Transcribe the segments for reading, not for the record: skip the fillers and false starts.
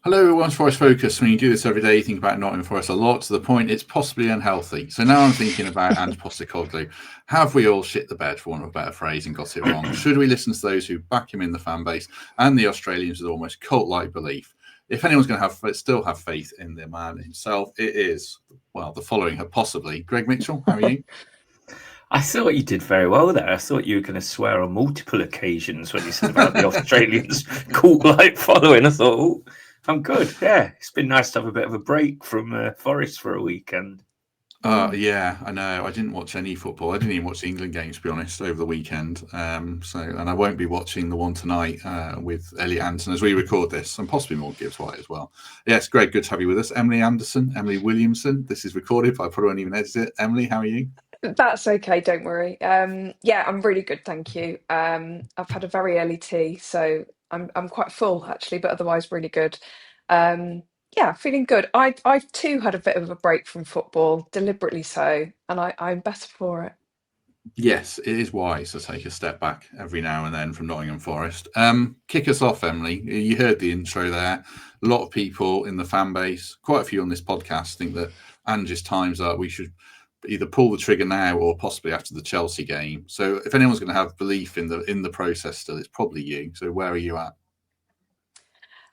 Hello, everyone's Forest Focus. When you do this every day, you think about Nottingham Forest a lot, to the point it's possibly unhealthy. So now I'm thinking about Ange Postecoglou. Have we all shit the bed, for want of a better phrase, and got it wrong? Should we listen to those who back him in the fan base and the Australians with almost cult-like belief? If anyone's going to still have faith in the man himself, it is, well, the following, possibly. Greg Mitchell, how are you? I thought you did very well there. I thought you were going to swear on multiple occasions when you said about the Australians' cult-like following. I thought, oh, I'm good. Yeah, it's been nice to have a bit of a break from Forest for a weekend. Yeah, I know. I didn't watch any football. I didn't even watch the England games, to be honest, over the weekend. And I won't be watching the one tonight with Elliot Anderson as we record this, and possibly more Gibbs White as well. Yes, Greg, good to have you with us. Emily Anderson, Emily Williamson. This is recorded, but I probably won't even edit it. Emily, how are you? That's okay, don't worry. Yeah, I'm really good, thank you. I've had a very early tea, so I'm quite full actually, but otherwise really good. Um, yeah, feeling good. I too had a bit of a break from football, deliberately so, and I'm better for it. Yes, it is wise to take a step back every now and then from Nottingham Forest. Kick us off, Emily. You heard the intro there. A lot of people in the fan base, quite a few on this podcast, think that Ange's time's up. We should either pull the trigger now or possibly after the Chelsea game. So if anyone's going to have belief in the process still, it's probably you. So where are you at?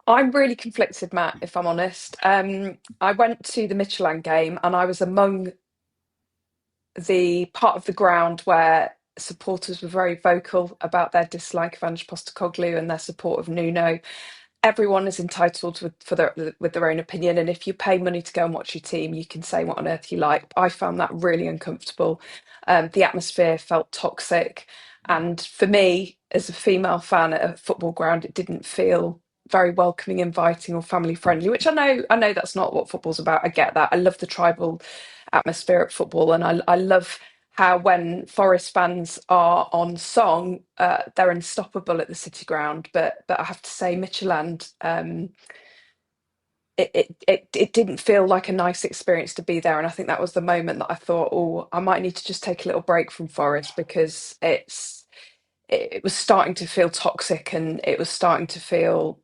I'm really conflicted, Matt, if I'm honest. I went to the Midtjylland game and I was among the part of the ground where supporters were very vocal about their dislike of Ange Postecoglou and their support of Nuno. Everyone is entitled with their own opinion, and if you pay money to go and watch your team, you can say what on earth you like. I found that really uncomfortable. The atmosphere felt toxic, and for me, as a female fan at a football ground, it didn't feel very welcoming, inviting, or family friendly. Which I know that's not what football's about. I get that. I love the tribal atmosphere at football, and I love how when Forest fans are on song, they're unstoppable at the City Ground. But I have to say, Midtjylland, it didn't feel like a nice experience to be there, and I think that was the moment that I thought, oh, I might need to just take a little break from Forest because it was starting to feel toxic and it was starting to feel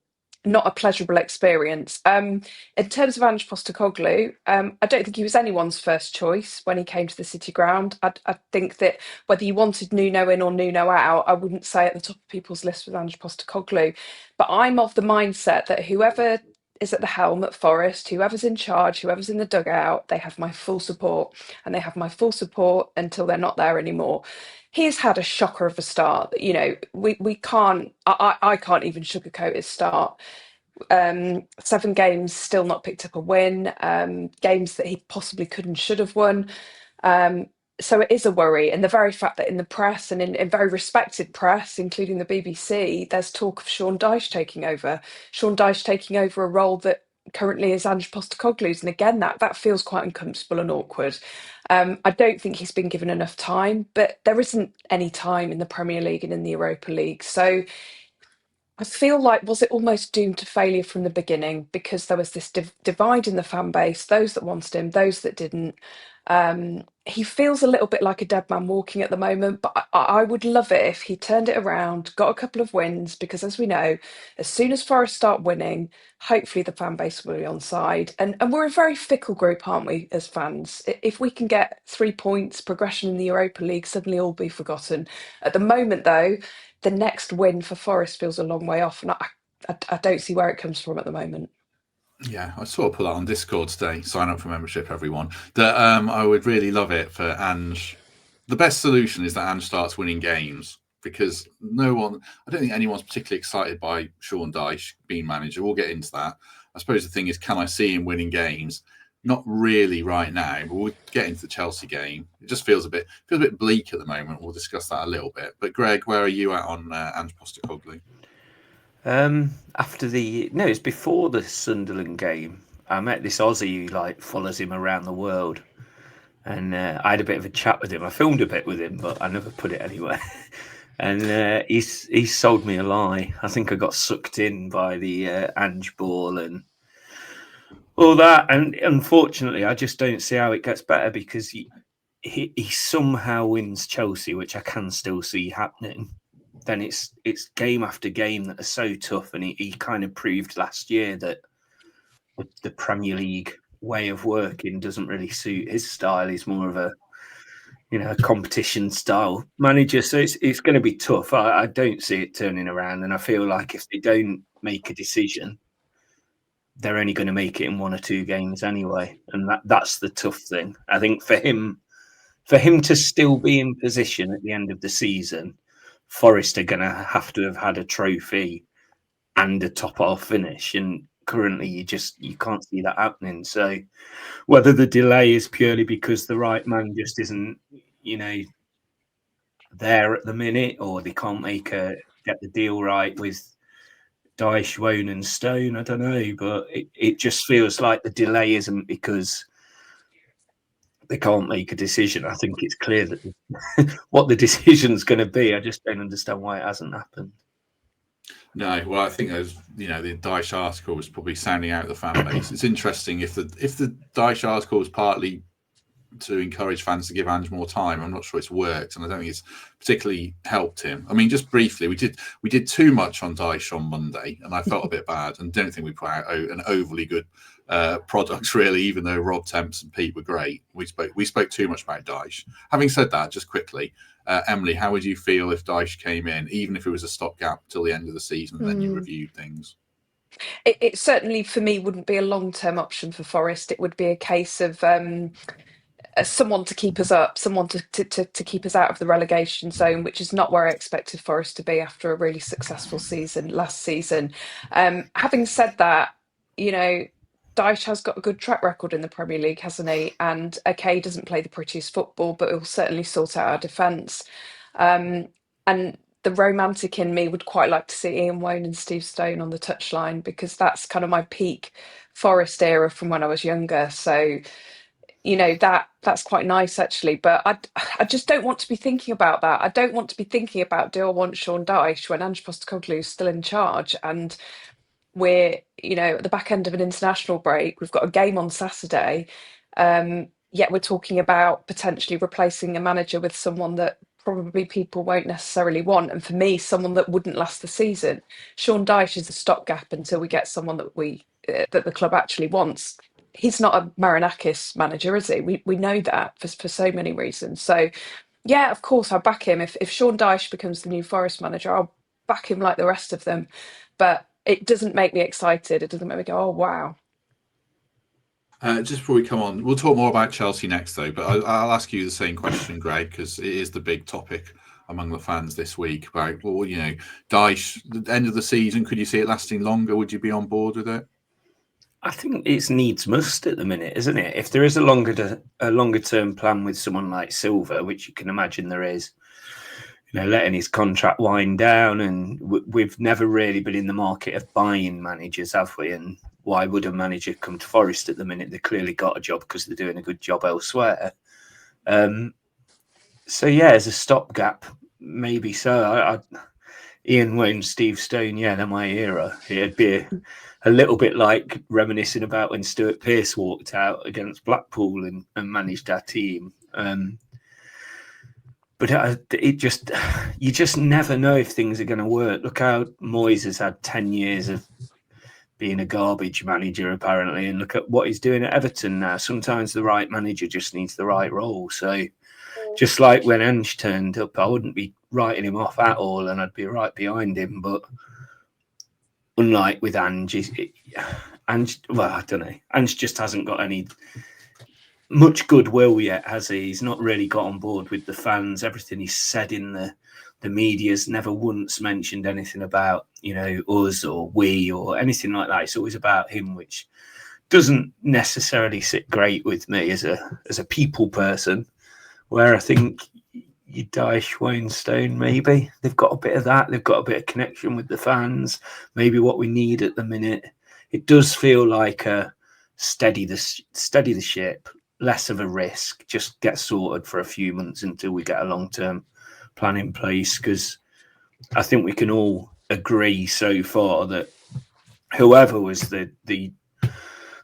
not a pleasurable experience. In terms of Ange Postecoglou, I don't think he was anyone's first choice when he came to the City Ground. I think that whether you wanted Nuno in or Nuno out, I wouldn't say at the top of people's list was Ange Postecoglou. But I'm of the mindset that whoever is at the helm at Forest, whoever's in charge, whoever's in the dugout, they have my full support, and they have my full support until they're not there anymore. He's had a shocker of a start. You know, we can't. I can't even sugarcoat his start. 7 games, still not picked up a win. Games that he possibly could and should have won. Um, so it is a worry, and the very fact that in the press and in very respected press, including the BBC, there's talk of Sean Dyche taking over. Sean Dyche taking over a role that currently is Ange Postecoglou's, and again that feels quite uncomfortable and awkward. I don't think he's been given enough time, but there isn't any time in the Premier League and in the Europa League. So I feel like, was it almost doomed to failure from the beginning because there was this divide in the fan base, those that wanted him, those that didn't. He feels a little bit like a dead man walking at the moment, but I would love it if he turned it around, got a couple of wins, because as we know, as soon as Forest start winning, hopefully the fan base will be on side. And we're a very fickle group, aren't we, as fans? If we can get 3 points, progression in the Europa League, suddenly all be forgotten. At the moment, though, the next win for Forest feels a long way off, and I don't see where it comes from at the moment. Yeah, I saw put that on Discord today. Sign up for membership, everyone. That I would really love it for Ange. The best solution is that Ange starts winning games because no one, I don't think anyone's particularly excited by Sean Dyche being manager. We'll get into that. I suppose the thing is, can I see him winning games? Not really right now, but we'll get into the Chelsea game. It just feels a bit bleak at the moment. We'll discuss that a little bit. But Greg, where are you at on Ange Postecoglou? It's before the Sunderland game. I met this Aussie who like follows him around the world, and I had a bit of a chat with him. I filmed a bit with him, but I never put it anywhere. And he's sold me a lie. I think I got sucked in by the Ange ball and all that. And unfortunately, I just don't see how it gets better because he somehow wins Chelsea, which I can still see happening. Then it's game after game that are so tough, and he kind of proved last year that the Premier League way of working doesn't really suit his style. He's more of a competition style manager. So it's going to be tough. I don't see it turning around. And I feel like if they don't make a decision, they're only going to make it in 1 or 2 games anyway. And that's the tough thing. I think for him to still be in position at the end of the season, Forest are going to have had a trophy and a top half finish. And currently you can't see that happening. So whether the delay is purely because the right man just isn't, there at the minute, or they can't get the deal right with Dyche, Wone and Stone, I don't know. But it just feels like the delay isn't because they can't make a decision. I think it's clear that what the decision's going to be. I just don't understand why it hasn't happened. No, well, I think there's, the Dyche article was probably sounding out the fan base. It's interesting if the Dyche article was partly to encourage fans to give Ange more time. I'm not sure it's worked, and I don't think it's particularly helped him. I mean, just briefly, we did too much on Dyche on Monday, and I felt a bit bad, and don't think we put out an overly good product, really, even though Rob, Temps and Pete were great. We spoke too much about Dyche. Having said that, just quickly, Emily, how would you feel if Dyche came in, even if it was a stopgap till the end of the season, and then you reviewed things? It certainly, for me, wouldn't be a long-term option for Forest. It would be a case of someone to keep us up, someone to keep us out of the relegation zone, which is not where I expected Forest to be after a really successful season last season. Having said that, Dyche has got a good track record in the Premier League, hasn't he? And okay, doesn't play the prettiest football, but he'll certainly sort out our defence. And the romantic in me would quite like to see Ian Wone and Steve Stone on the touchline, because that's kind of my peak Forest era from when I was younger. So, that's quite nice actually. But I just don't want to be thinking about that. I don't want to be thinking about, do I want Sean Dyche when Ange Postecoglou is still in charge, and we're at the back end of an international break. We've got a game on Saturday, yet we're talking about potentially replacing a manager with someone that probably people won't necessarily want, and for me, someone that wouldn't last the season. Sean Dyche is a stopgap until we get someone that that the club actually wants. He's not a Marinakis manager, is he? We know that for so many reasons. So yeah, of course I'll back him. If Sean Dyche becomes the new Forest manager, I'll back him like the rest of them. But it doesn't make me excited. It doesn't make me go, oh, wow. Just before we come on, we'll talk more about Chelsea next, though. But I'll ask you the same question, Greg, because it is the big topic among the fans this week about, Dyche, the end of the season, could you see it lasting longer? Would you be on board with it? I think it's needs must at the minute, isn't it? If there is a longer term plan with someone like Silva, which you can imagine there is, letting his contract wind down, and we've never really been in the market of buying managers, have we? And why would a manager come to Forest at the minute? They clearly got a job because they're doing a good job elsewhere. So yeah, as a stopgap, maybe so. Ian Wone, Steve Stone, yeah, they're my era. It'd be a little bit like reminiscing about when Stuart Pearce walked out against Blackpool and managed our team. But you just never know if things are going to work. Look how Moyes has had 10 years of being a garbage manager, apparently, and look at what he's doing at Everton now. Sometimes the right manager just needs the right role. So just like when Ange turned up, I wouldn't be writing him off at all, and I'd be right behind him. But unlike with Ange, well, I don't know. Ange just hasn't got much goodwill yet, has he? He's not really got on board with the fans. Everything he's said in the media's never once mentioned anything about, us or we or anything like that. It's always about him, which doesn't necessarily sit great with me as a people person, where I think you Dyche, Wayne, Stone, maybe they've got a bit of that. They've got a bit of connection with the fans. Maybe what we need at the minute. It does feel like a steady the ship. Less of a risk, just get sorted for a few months until we get a long-term plan in place, because I think we can all agree so far that whoever was the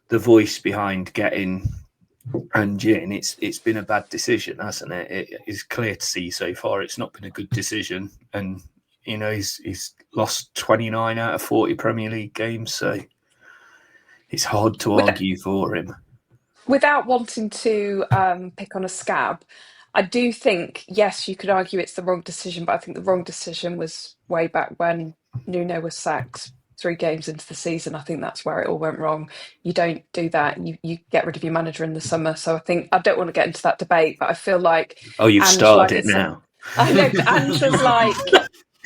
voice behind getting Ange in, it's been a bad decision, hasn't it? It is clear to see so far it's not been a good decision, and he's lost 29 out of 40 Premier League games, so It's hard to argue for him. Without wanting to pick on a scab, I do think, yes, you could argue it's the wrong decision, but I think the wrong decision was way back when Nuno was sacked 3 games into the season. I think that's where it all went wrong. You don't do that. You get rid of your manager in the summer. So I think I don't want to get into that debate, but I feel like Oh, you've Ange, started like you it said, now. I know, but Ange was like,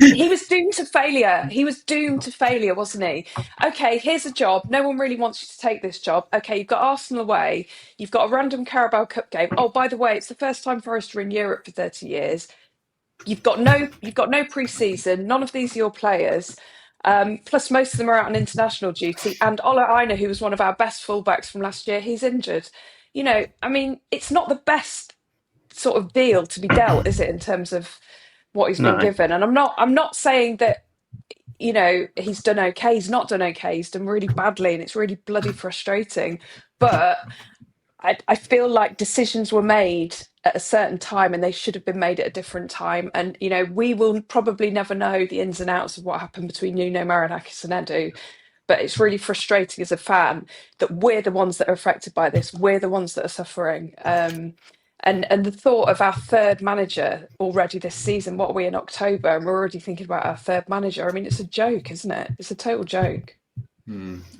he was doomed to failure. He was doomed to failure, wasn't he? Okay, here's a job. No one really wants you to take this job. Okay, you've got Arsenal away. You've got a random Carabao Cup game. Oh, by the way, it's the first time Forest are in Europe for 30 years. You've got no pre-season. None of these are your players. Plus, most of them are out on international duty. And Ola Aina, who was one of our best fullbacks from last year, he's injured. I mean, it's not the best sort of deal to be dealt, is it, in terms of what he's been No. given? And I'm not saying that he's done okay. He's not done okay. He's done really badly, and it's really bloody frustrating. But I feel like decisions were made at a certain time, and they should have been made at a different time. And we will probably never know the ins and outs of what happened between Nuno Marinakis and Edu. But it's really frustrating as a fan that we're the ones that are affected by this. We're the ones that are suffering. And the thought of our third manager already this season, what are we in October? And we're already thinking about our third manager. I mean, it's a joke, isn't it? It's a total joke.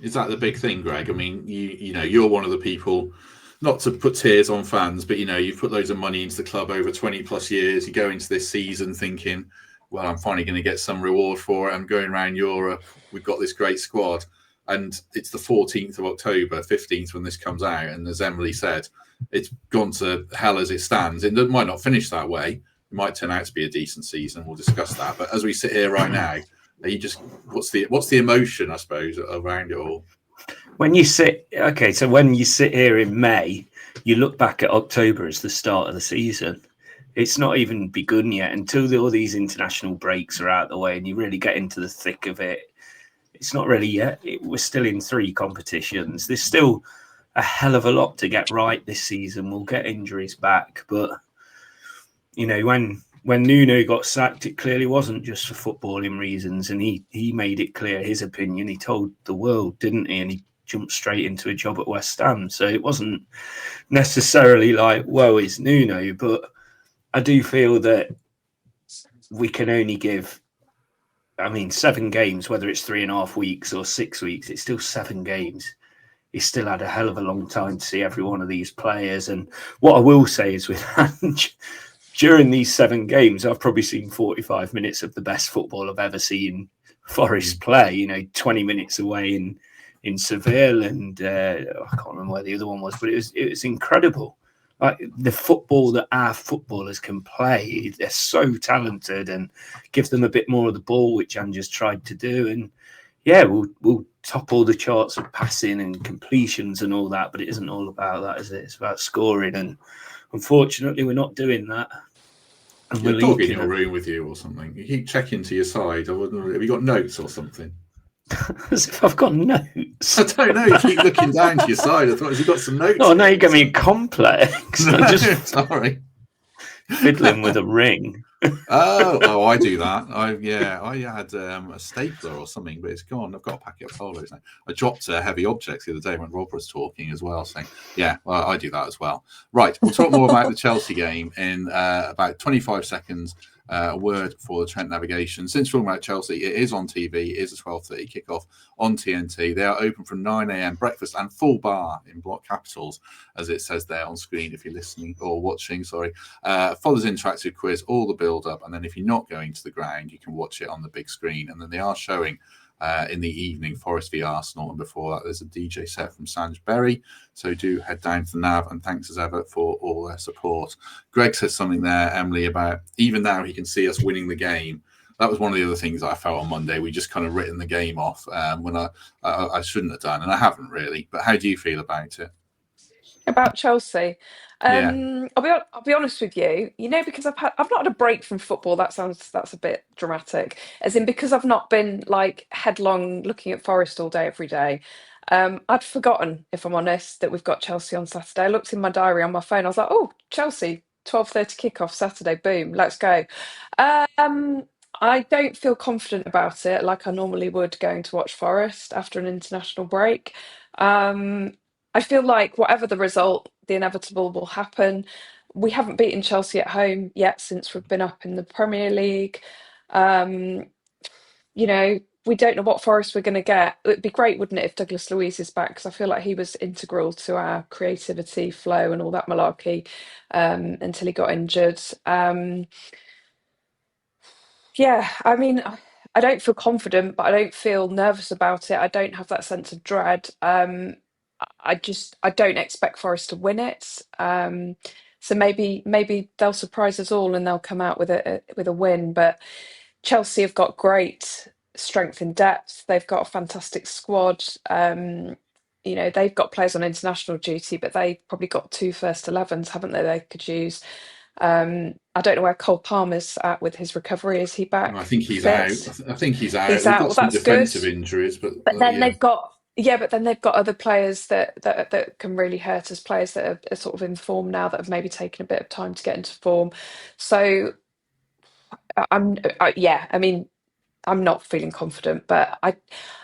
Is that the big thing, Greg? I mean, you're one of the people, not to put tears on fans, but you've put loads of money into the club over 20 plus years. You go into this season thinking, well, I'm finally going to get some reward for it. I'm going around Europe. We've got this great squad. And it's the 14th of October, 15th when this comes out. And as Emily said, it's gone to hell as it stands. It might not finish that way. It might turn out to be a decent season. We'll discuss that. But as we sit here right now, are you just what's the emotion, I suppose, around it all? When you sit here in May, you look back at October as the start of the season. It's not even begun yet until all these international breaks are out of the way and you really get into the thick of it. It's not really yet. We're still in 3 competitions. There's still a hell of a lot to get right this season. We'll get injuries back, but when Nuno got sacked, it clearly wasn't just for footballing reasons, and he made it clear his opinion. He told the world, didn't he? And he jumped straight into a job at West Ham. So it wasn't necessarily like, whoa, it's Nuno, but I do feel that we can only give, 7 games, whether it's 3.5 weeks or 6 weeks, it's still 7 games. He's still had a hell of a long time to see every one of these players. And what I will say is with Ange, during these 7 games, I've probably seen 45 minutes of the best football I've ever seen Forest play. 20 minutes away in Seville, and I can't remember where the other one was, but it was incredible. Like the football that our footballers can play, they're so talented, and give them a bit more of the ball, which Ange has tried to do. And yeah, we'll top all the charts of passing and completions and all that, but it isn't all about that, is it? It's about scoring, and unfortunately, we're not doing that. And you're dog in your room with you or something. You keep checking to your side. Have you got notes or something? As if I've got notes. I don't know. You keep looking down to your side. I thought, has he got some notes? Oh, now you give me a complex. No, I'm just sorry. fiddling with a ring. Oh, I do that. I had a stapler or something, but it's gone. I've got a packet of folders now. I dropped heavy objects the other day when Rob was talking as well. So yeah, well, I do that as well. Right, we'll talk more about the Chelsea game in about 25 seconds. A word for the Trent Navigation. Since talking about Chelsea, it is on TV. It is a 12:30 kickoff on TNT. They are open from 9 a.m. breakfast and full bar in block capitals, as it says there on screen if you're listening or watching. Sorry. Follows interactive quiz, all the build-up, and then if you're not going to the ground, you can watch it on the big screen. And then they are showing in the evening Forest v Arsenal, and before that there's a DJ set from Sanj Berry. So do head down to the Nav, and thanks as ever for all their support. Greg says something there, Emily, about even now he can see us winning the game. That was one of the other things I felt on Monday. We just kind of written the game off when I shouldn't have done, and I haven't really. But how do you feel about it? About Chelsea. Yeah. I'll be honest with you. Because I've not had a break from football. That's a bit dramatic. As in, because I've not been like headlong looking at Forest all day every day. I'd forgotten, if I'm honest, that we've got Chelsea on Saturday. I looked in my diary on my phone. I was like, oh, Chelsea 12:30 kickoff Saturday. Boom, let's go. I don't feel confident about it like I normally would going to watch Forest after an international break. I feel like whatever the result, the inevitable will happen. We haven't beaten Chelsea at home yet since we've been up in the Premier League. Um, we don't know what Forest we're going to get. It'd be great, wouldn't it, if Douglas Luiz is back? Because I feel like he was integral to our creativity, flow, and all that malarkey until he got injured. Yeah, I mean, I don't feel confident, but I don't feel nervous about it. I don't have that sense of dread. I don't expect Forest to win it. So maybe they'll surprise us all and they'll come out with a win. But Chelsea have got great strength in depth. They've got a fantastic squad. They've got players on international duty, but they've probably got two first 11s, haven't they? They could use. I don't know where Cole Palmer's at with his recovery. Is he back? I think he's fit? out. I think he's out. He's They've out. got Well, some that's good. defensive injuries, but Then yeah. they've got other players that can really hurt us. Players that are sort of in form now that have maybe taken a bit of time to get into form. So I mean, I'm not feeling confident, but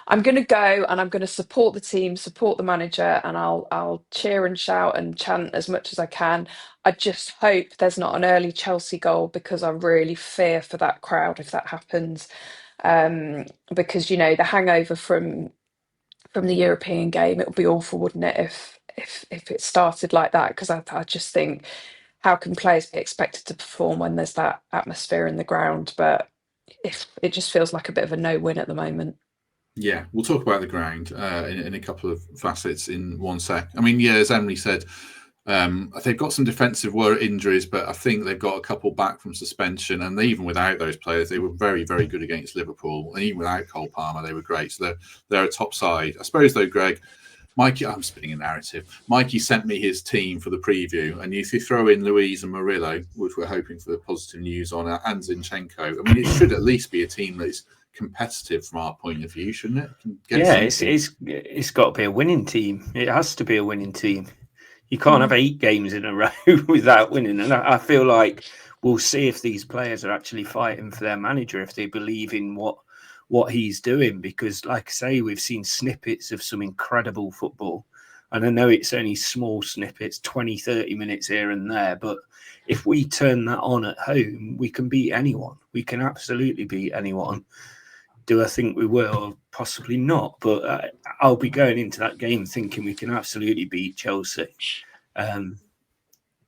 I'm going to go and I'm going to support the team, support the manager, and I'll cheer and shout and chant as much as I can. I just hope there's not an early Chelsea goal because I really fear for that crowd if that happens. Because the hangover from the European game, it would be awful, wouldn't it, if it started like that? Because I just think, how can players be expected to perform when there's that atmosphere in the ground? But if it just feels like a bit of a no-win at the moment. Yeah, we'll talk about the ground in a couple of facets in one sec. I mean, yeah, as Emily said, they've got some defensive injuries, but I think they've got a couple back from suspension. And even without those players, they were very, very good against Liverpool. And even without Cole Palmer, they were great. So they're a top side. I suppose, though, Greg, Mikey, I'm spinning a narrative. Mikey sent me his team for the preview, and if you throw in Luiz and Murillo, which we're hoping for positive news on, and Zinchenko, I mean, it should at least be a team that's competitive from our point of view, shouldn't it? It's got to be a winning team. It has to be a winning team. You can't have 8 games in a row without winning. And I feel like we'll see if these players are actually fighting for their manager, if they believe in what he's doing. Because, like I say, we've seen snippets of some incredible football. And I know it's only small snippets, 20, 30 minutes here and there. But if we turn that on at home, we can beat anyone. We can absolutely beat anyone. Do I think we will? Possibly not. But I'll be going into that game thinking we can absolutely beat Chelsea.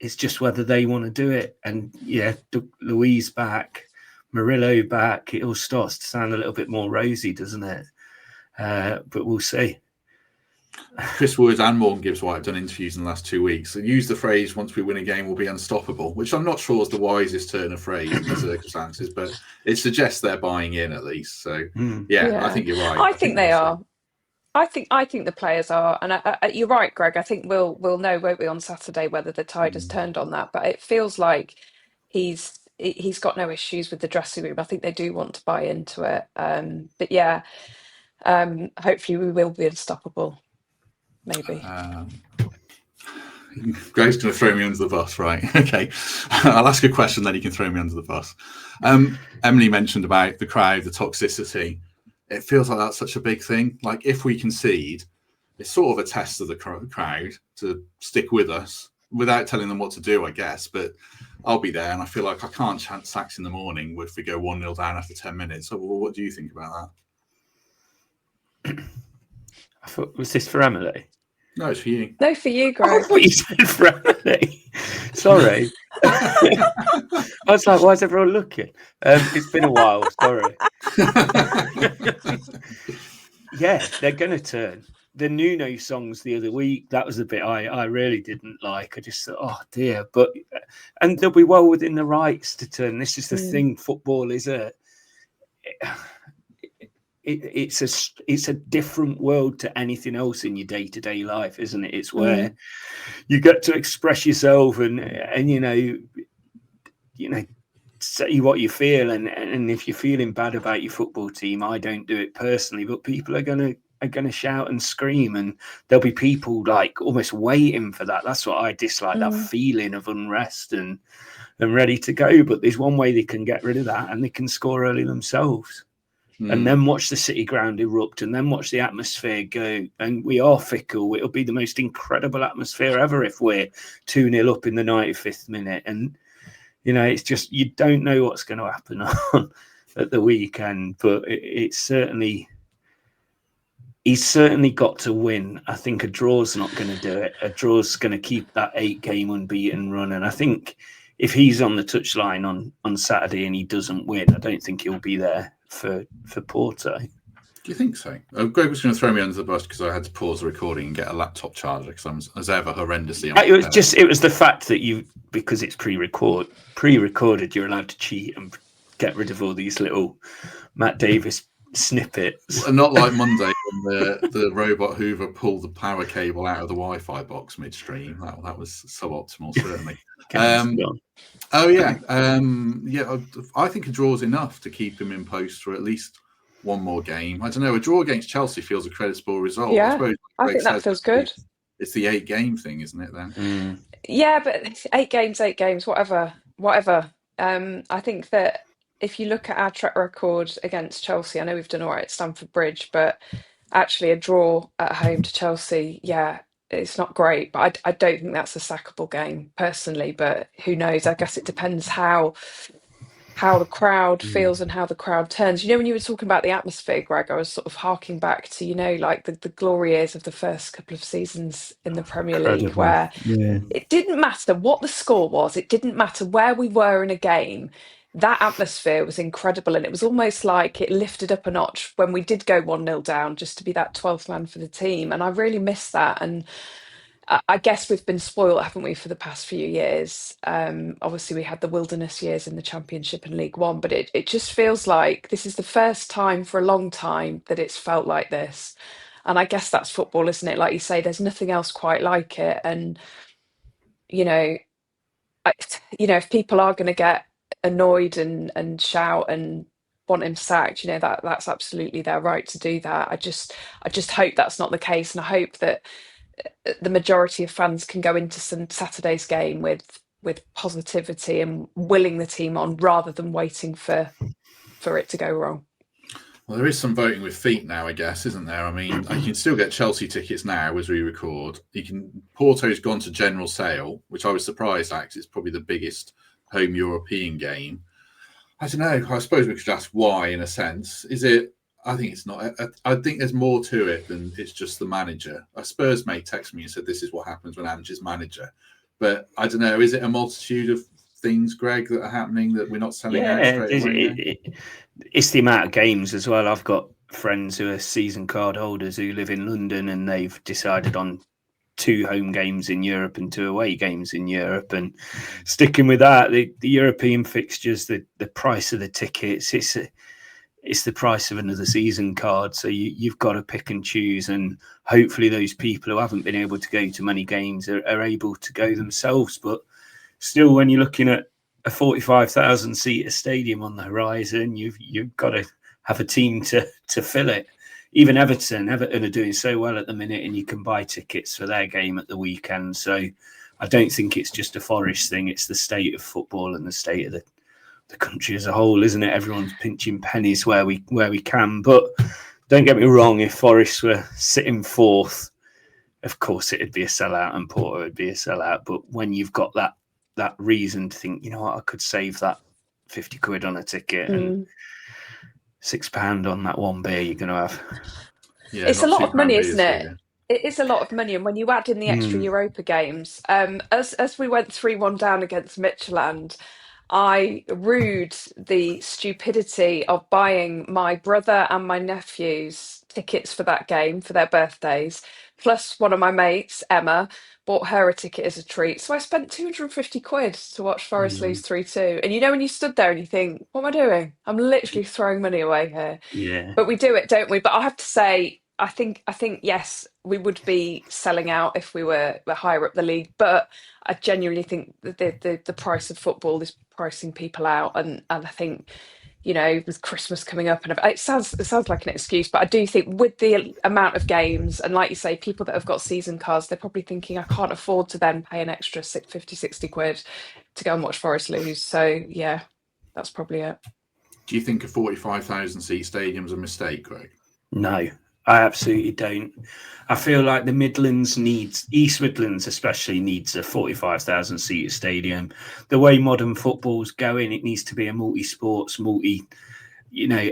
It's just whether they want to do it. And yeah, Luiz back, Murillo back, it all starts to sound a little bit more rosy, doesn't it? But we'll see. Chris Wood and Morgan Gibbs-White have done interviews in the last 2 weeks. They use the phrase, once we win a game, we'll be unstoppable, which I'm not sure is the wisest turn of phrase in the circumstances, but it suggests they're buying in at least. So, yeah. I think you're right. I think they are. I think the players are, and you're right, Greg. I think we'll know, won't we, on Saturday whether the tide has turned on that. But it feels like he's got no issues with the dressing room. I think they do want to buy into it. But yeah, hopefully we will be unstoppable. Maybe. Greg's going to throw me under the bus, right? Okay. I'll ask a question, then you can throw me under the bus. Emily mentioned about the crowd, the toxicity. It feels like that's such a big thing. Like, if we concede, it's sort of a test of the crowd to stick with us without telling them what to do, I guess. But I'll be there, and I feel like I can't chant sacks in the morning if we go 1-0 down after 10 minutes. So, what do you think about that? I thought, was this for Emily? No, it's for you. No, for you, Greg. I thought you said for Emily. Sorry. I was like, why is everyone looking? It's been a while. Sorry. Yeah, they're going to turn. The Nuno songs the other week, that was the bit I really didn't like. I just thought, oh dear. And they'll be well within the rights to turn. This is the thing. Football is it's a different world to anything else in your day-to-day life, isn't it? It's where you get to express yourself and say what you feel, and if you're feeling bad about your football team, I don't do it personally, but people are gonna shout and scream, and there'll be people like almost waiting for that. That's what I dislike, that feeling of unrest and ready to go. But there's one way they can get rid of that, and they can score early themselves. and then watch the City ground erupt, and then watch the atmosphere go. And we are fickle. It'll be the most incredible atmosphere ever if we're 2-0 up in the 95th minute. And, it's just, you don't know what's going to happen at the weekend, but it's certainly... He's certainly got to win. I think a draw's not going to do it. A draw's going to keep that 8-game unbeaten run. And I think if he's on the touchline on Saturday and he doesn't win, I don't think he'll be there for Porto. Do you think so? Greg was going to throw me under the bus because I had to pause the recording and get a laptop charger because I'm, as ever, horrendously unprepared. It was the fact that because it's pre-recorded, you're allowed to cheat and get rid of all these little Matt Davies snippets. Not like Monday when the robot Hoover pulled the power cable out of the Wi-Fi box midstream. That was suboptimal, certainly. I think a draw is enough to keep him in post for at least one more game. I don't know. A draw against Chelsea feels a creditable result. Yeah, I think that feels good. It's the 8-game thing, isn't it? Then. Yeah, but 8 games, whatever. I think that. If you look at our track record against Chelsea, I know we've done all right at Stamford Bridge, but actually a draw at home to Chelsea, it's not great. But I don't think that's a sackable game personally, but who knows? I guess it depends how the crowd feels and how the crowd turns. When you were talking about the atmosphere, Greg, I was sort of harking back to, like the glory years of the first couple of seasons in the Premier League, where it didn't matter what the score was. It didn't matter where we were in a game. That atmosphere was incredible, and it was almost like it lifted up a notch when we did go 1-0 down, just to be that 12th man for the team. And I really miss that. And I guess we've been spoiled, haven't we, for the past few years? Obviously, we had the wilderness years in the Championship and League One, but it just feels like this is the first time for a long time that it's felt like this. And I guess that's football, isn't it? Like you say, there's nothing else quite like it. And, if people are going to get annoyed and shout and want him sacked, that's absolutely their right to do that. I just hope that's not the case, and I hope that the majority of fans can go into Saturday's game with positivity and willing the team on rather than waiting for it to go wrong. Well, there is some voting with feet now, I guess, isn't there? I mean, you can still get Chelsea tickets now as we record. Porto's gone to general sale, which I was surprised at because it's probably the biggest home European game. I don't know. I suppose we could ask why, in a sense. Is it? I think it's not. I think there's more to it than it's just the manager. A Spurs mate texted me and said this is what happens when Ange is manager. But I don't know. Is it a multitude of things, Greg, that are happening that we're not selling out straight away? It's the amount of games as well. I've got friends who are season card holders who live in London, and they've decided on 2 home games in Europe and 2 away games in Europe, and sticking with that, the European fixtures, the price of the tickets, it's the price of another season card. So you've got to pick and choose, and hopefully those people who haven't been able to go to many games are able to go themselves. But still, when you're looking at a 45,000 seater stadium on the horizon, you've got to have a team to fill it. Even Everton are doing so well at the minute, and you can buy tickets for their game at the weekend. So I don't think it's just a Forest thing. It's the state of football and the state of the country as a whole, isn't it? Everyone's pinching pennies where we can. But don't get me wrong, if Forest were sitting 4th, of course it'd be a sellout and Porto would be a sellout. But when you've got that reason to think, I could save that 50 quid on a ticket and £6 on that one beer you're going to have. Yeah, it's a lot of money, isn't it? It is a lot of money, and when you add in the extra Europa games, as we went 3-1 down against Midtjylland, I rued the stupidity of buying my brother and my nephews tickets for that game for their birthdays, plus one of my mates, Emma, bought her a ticket as a treat. So I spent 250 quid to watch Forest lose 3-2. And when you stood there and you think, what am I doing? I'm literally throwing money away here. Yeah. But we do it, don't we? But I have to say, I think yes, we would be selling out if we were higher up the league. But I genuinely think that the price of football is pricing people out, and I think, with Christmas coming up, and it sounds like an excuse, but I do think with the amount of games, and like you say, people that have got season cards, they're probably thinking, I can't afford to then pay an extra 50, 60 quid to go and watch Forest lose. So yeah, that's probably it. Do you think a 45,000 seat stadium's a mistake, Greg? No, I absolutely don't. I feel like the Midlands East Midlands especially needs a 45,000 seat stadium. The way modern football's going, it needs to be a multi-sports,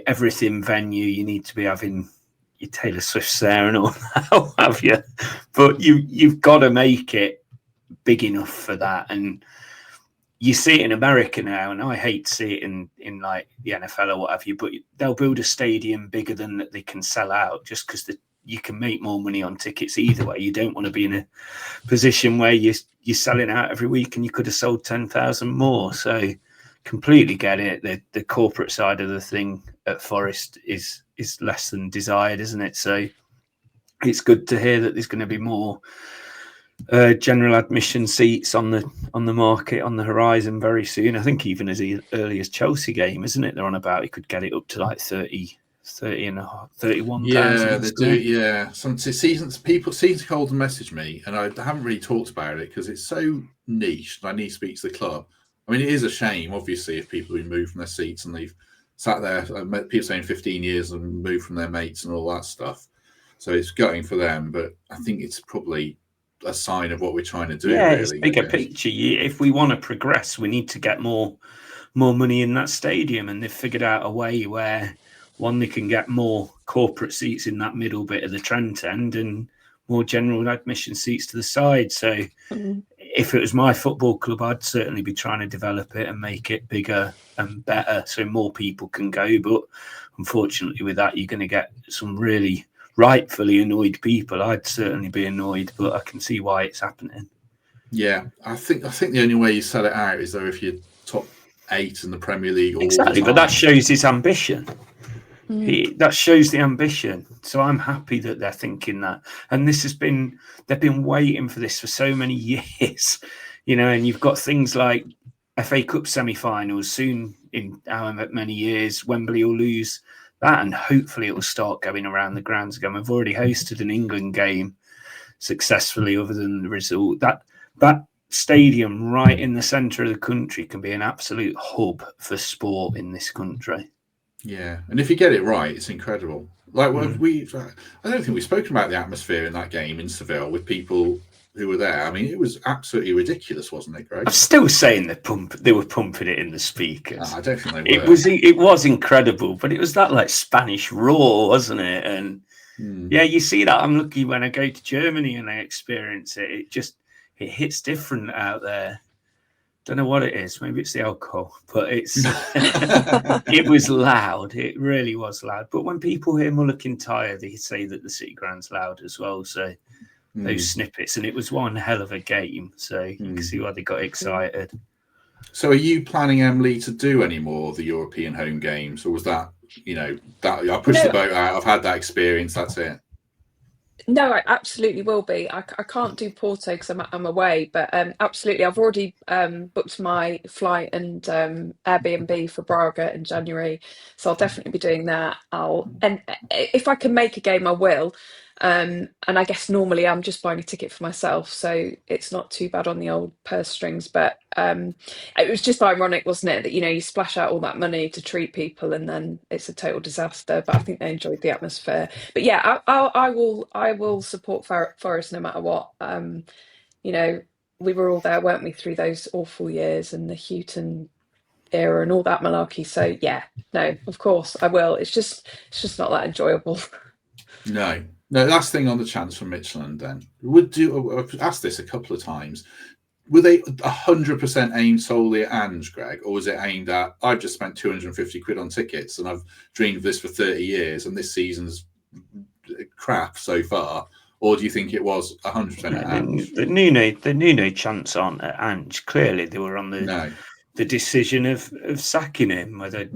everything venue. You need to be having your Taylor Swifts there and all that, have you? But you've got to make it big enough for that. And you see it in America now, and I hate to see it in like the NFL or what have you, but they'll build a stadium bigger than that they can sell out just because you can make more money on tickets either way. You don't want to be in a position where you're selling out every week and you could have sold 10,000 more. So completely get it. The corporate side of the thing at Forest is less than desired, isn't it? So it's good to hear that there's going to be more general admission seats on the market on the horizon very soon. I think even as early as Chelsea game, isn't it? They're on about you could get it up to like 30 and a half, 31,000. Yeah, they do. Yeah, some season ticket message me, and I haven't really talked about it because it's so niche. And I need to speak to the club. I mean, it is a shame, obviously, if people who move from their seats and they've sat there, people saying 15 years and moved from their mates and all that stuff. So it's gutting for them, but I think it's probably a sign of what we're trying to do. Yeah, really, it's bigger picture. If we want to progress, we need to get more money in that stadium, and they've figured out a way where they can get more corporate seats in that middle bit of the Trent end and more general admission seats to the side. So if it was my football club, I'd certainly be trying to develop it and make it bigger and better so more people can go. But unfortunately with that, you're going to get some really rightfully annoyed people. I'd certainly be annoyed, but I can see why it's happening. Yeah, I think the only way you sell it out is though if you're top 8 in the Premier League. Exactly, but that shows his ambition. That shows the ambition. So I'm happy that they're thinking that. And they've been waiting for this for so many years, and you've got things like FA Cup semi-finals soon in however many years. Wembley will lose that, and hopefully it will start going around the grounds again. We've already hosted an England game successfully, other than the result. That stadium right in the centre of the country can be an absolute hub for sport in this country. Yeah, and if you get it right, it's incredible. Like I don't think we've spoken about the atmosphere in that game in Seville with people who were there. I mean, it was absolutely ridiculous, wasn't it, Greg? I'm still saying they were pumping it in the speakers. I don't think they were. It was incredible, but it was that like Spanish roar, wasn't it? And yeah, you see that. I'm lucky when I go to Germany and I experience it. It hits different out there. Don't know what it is. Maybe it's the alcohol, but it was loud. It really was loud. But when people hear Mulligan Tyre, they say that the City Ground's loud as well. So those snippets, and it was one hell of a game. So you can see why they got excited. So are you planning, Emily, to do any more of the European home games, or was that that I pushed the boat out? I've had that experience. That's it. No, I absolutely will be. I can't do Porto because I'm away, but absolutely, I've already booked my flight and Airbnb for Braga in January, so I'll definitely be doing that. And if I can make a game, I will. And I guess normally I'm just buying a ticket for myself, so it's not too bad on the old purse strings. But it was just ironic, wasn't it, that you splash out all that money to treat people and then it's a total disaster. But I think they enjoyed the atmosphere. But yeah, I will support Forest no matter what. We were all there, weren't we, through those awful years and the Houghton era and all that malarkey. So yeah, no, of course I will. It's just not that enjoyable. No, last thing on the chance for Midtjylland then. I've asked this a couple of times. Were they 100% aimed solely at Ange, Greg, or was it aimed at, I've just spent 250 quid on tickets and I've dreamed of this for 30 years and this season's crap so far? Or do you think it was 100% at Ange? The Nuno chance on at Ange. Clearly they were on the decision of sacking him, whether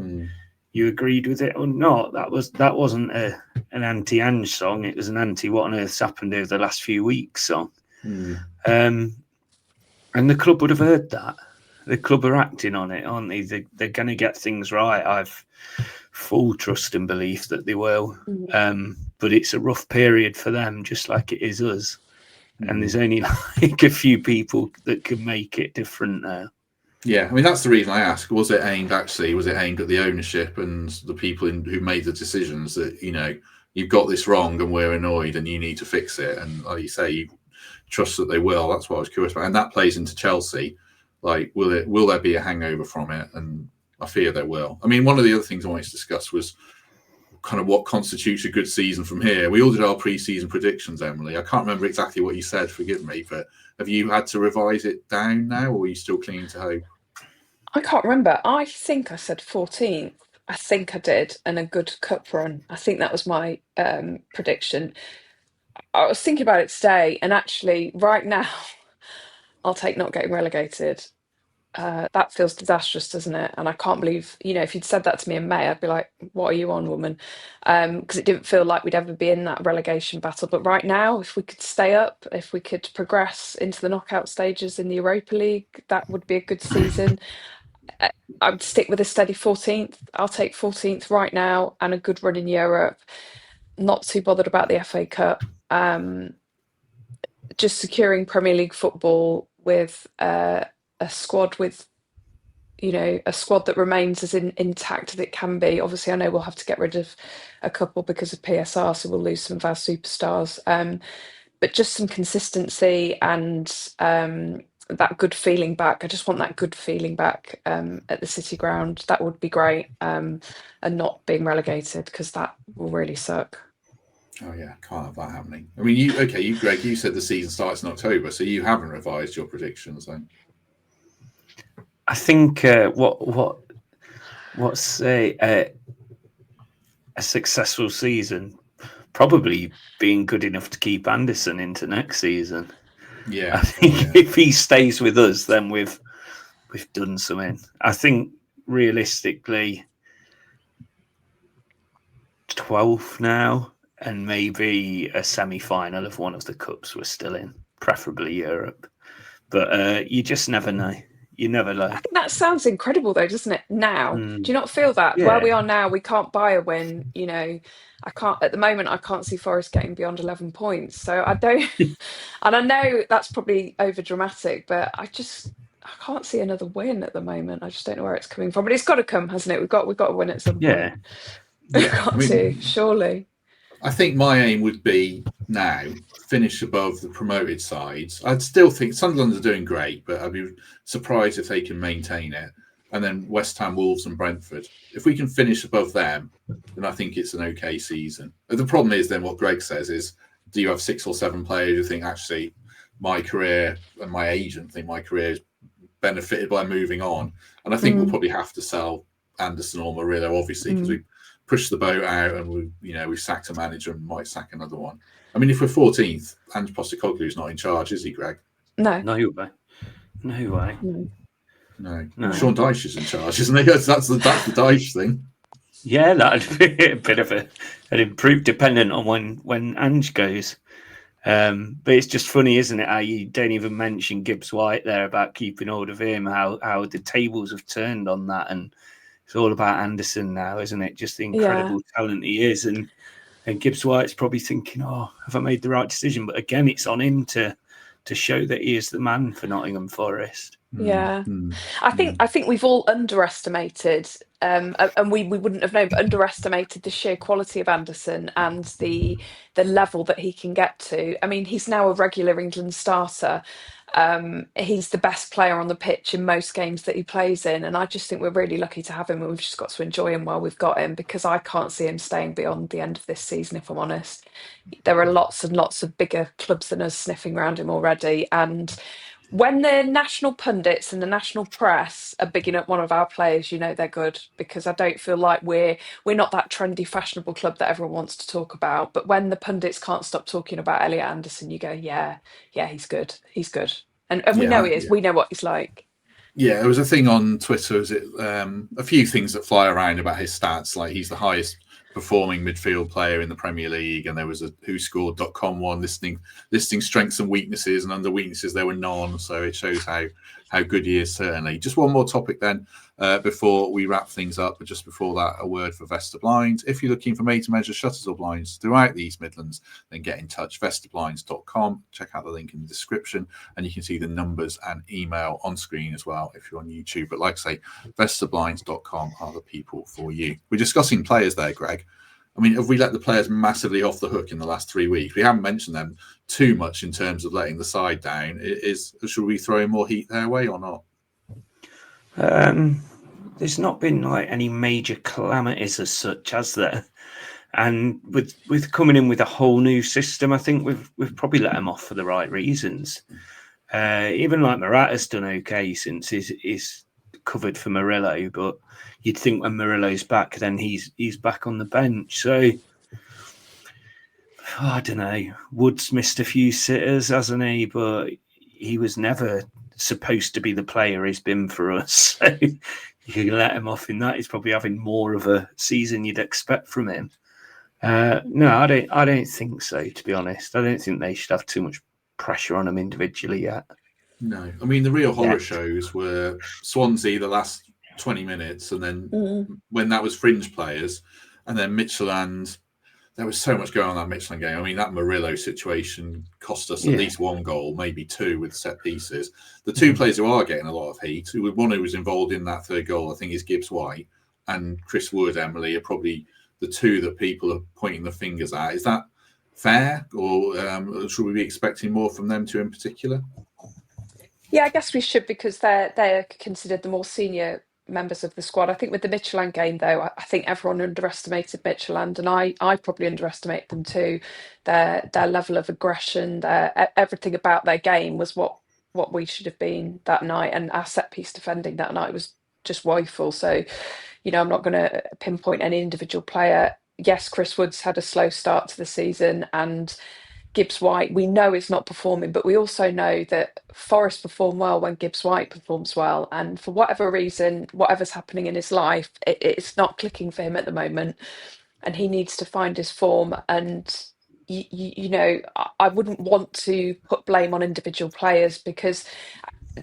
you agreed with it or not. That wasn't an anti-Ange song. It was an anti-what on earth's happened over the last few weeks song. And the club would have heard that. The club are acting on it, aren't they? They're going to get things right. I've full trust and belief that they will. But it's a rough period for them, just like it is us. And there's only like a few people that can make it different now. Yeah, I mean that's the reason I ask. Was it aimed at the ownership and the people who made the decisions that you've got this wrong and we're annoyed and you need to fix it? And like you say, you trust that they will. That's what I was curious about, and that plays into Chelsea. Like, will there be a hangover from it? And I fear there will. I mean, one of the other things I wanted to discuss was kind of what constitutes a good season from here. We all did our pre-season predictions, Emily. I can't remember exactly what you said, forgive me, but have you had to revise it down now, or are you still clinging to hope? I can't remember. I think I said 14th. I think I did, and a good cup run. I think that was my prediction. I was thinking about it today, and actually, right now, I'll take not getting relegated. That feels disastrous, doesn't it? And I can't believe, if you'd said that to me in May, I'd be like, what are you on, woman? Because it didn't feel like we'd ever be in that relegation battle. But right now, if we could stay up, if we could progress into the knockout stages in the Europa League, that would be a good season. I'd stick with a steady 14th. I'll take 14th right now and a good run in Europe. Not too bothered about the FA Cup. Just securing Premier League football with a squad a squad that remains as intact as it can be. Obviously, I know we'll have to get rid of a couple because of PSR, so we'll lose some of our superstars. But just some consistency and that good feeling back. I just want that good feeling back at the City Ground. That would be great. And not being relegated, because that will really suck. Oh yeah, can't have that happening. I mean, you Greg, you said the season starts in October, so you haven't revised your predictions then. I think what's a successful season? Probably being good enough to keep Anderson into next season. Yeah, I think if he stays with us, then we've done something. I think realistically, 12th now, and maybe a semi-final of one of the cups we're still in, preferably Europe. But you just never know. You never know. I think that sounds incredible, though, doesn't it? Now, do you not feel that where we are now, we can't buy a win? I can't at the moment. I can't see Forest getting beyond 11 points. So I don't, and I know that's probably over dramatic, but I can't see another win at the moment. I just don't know where it's coming from, but it's got to come, hasn't it? We've got to win at some point. We've got to, surely. I think my aim would be now finish above the promoted sides. I'd still think Sunderland are doing great, but I'd be surprised if they can maintain it. And then West Ham, Wolves, and Brentford. If we can finish above them, then I think it's an okay season. The problem is then what Greg says is, do you have 6 or 7 players who think actually my career and my agent think my career is benefited by moving on? And I think we'll probably have to sell Anderson or Murillo, obviously, because we pushed the boat out and we sacked a manager and might sack another one. I mean, if we're 14th, Ange Postecoglou's not in charge, is he, Greg? No way. No. Sean Dyche is in charge, isn't he? That's the Dyche thing. Yeah, that'd be a bit of an improved, dependent on when Ange goes. But it's just funny, isn't it? How you don't even mention Gibbs White there about keeping hold of him. How the tables have turned on that, and it's all about Anderson now, isn't it? Just the incredible talent he is, and Gibbs White's probably thinking, "Oh, have I made the right decision?" But again, it's on him to show that he is the man for Nottingham Forest. Yeah, I think we've all underestimated, and we wouldn't have known, but underestimated the sheer quality of Anderson and the level that he can get to. I mean, he's now a regular England starter. He's the best player on the pitch in most games that he plays in, and I just think we're really lucky to have him, and we've just got to enjoy him while we've got him, because I can't see him staying beyond the end of this season, if I'm honest. There are lots and lots of bigger clubs than us sniffing around him already, and when the national pundits and the national press are bigging up one of our players, they're good, because I don't feel like we're not that trendy, fashionable club that everyone wants to talk about. But when the pundits can't stop talking about Elliot Anderson, you go, yeah, he's good. He's good. And we know he is. Yeah. We know what he's like. Yeah, there was a thing on Twitter, a few things that fly around about his stats, like he's the highest performing midfield player in the Premier League, and there was a WhoScored.com one listing strengths and weaknesses, and under weaknesses there were none, so it shows how how good he is, certainly. Just one more topic then before we wrap things up, but just before that, a word for Vesta Blinds. If you're looking for made-to-measure shutters or blinds throughout the East Midlands, then get in touch, vestablinds.com. Check out the link in the description, and you can see the numbers and email on screen as well if you're on YouTube. But like I say, vestablinds.com are the people for you. We're discussing players there, Greg. I mean, have we let the players massively off the hook in the last 3 weeks? We haven't mentioned them too much in terms of letting the side down. Should we throw in more heat their way or not? There's not been like any major calamities as such, has there? And with coming in with a whole new system, I think we've probably let them off for the right reasons. Even like Morata's done okay since he's covered for Murillo, but you'd think when Murillo's back, then he's back on the bench. So I don't know. Wood's missed a few sitters, hasn't he? But he was never supposed to be the player he's been for us. So you can let him off in that. He's probably having more of a season you'd expect from him. No, I don't think so, to be honest. I don't think they should have too much pressure on them individually yet. No. I mean, the real horror shows were Swansea the last 20 minutes, and then when that was fringe players, and then Midtjylland. There was so much going on in that Midtjylland game. I mean, that Murillo situation cost us at least one goal, maybe two with set pieces. The two players who are getting a lot of heat, one who was involved in that third goal, I think, is Gibbs White, and Chris Wood, Emily, are probably the two that people are pointing the fingers at. Is that fair, or should we be expecting more from them two in particular? Yeah, I guess we should, because they're considered the more senior members of the squad. I think with the Midtjylland game, though, I think everyone underestimated Midtjylland, and I probably underestimated them too. Their level of aggression, everything about their game was what we should have been that night, and our set piece defending that night was just woeful. So, I'm not going to pinpoint any individual player. Yes, Chris Wood's had a slow start to the season, and Gibbs White, we know is not performing, but we also know that Forest perform well when Gibbs White performs well. And for whatever reason, whatever's happening in his life, it's not clicking for him at the moment, and he needs to find his form. And I wouldn't want to put blame on individual players, because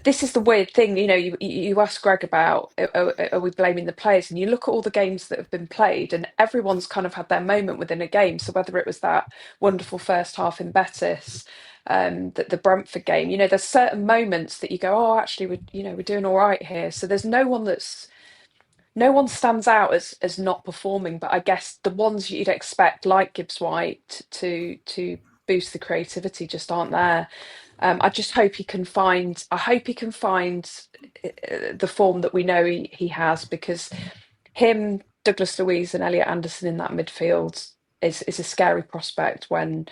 this is the weird thing. You asked Greg about, are we blaming the players, and you look at all the games that have been played, and everyone's kind of had their moment within a game. So whether it was that wonderful first half in Betis, the Brentford game, there's certain moments that you go, oh, actually, we're doing all right here. So there's no one stands out as not performing, but I guess the ones you'd expect, like Gibbs White, to boost the creativity, just aren't there. I just hope he can find. I hope he can find the form that we know he has, because him, Douglas Luiz, and Elliot Anderson in that midfield is a scary prospect when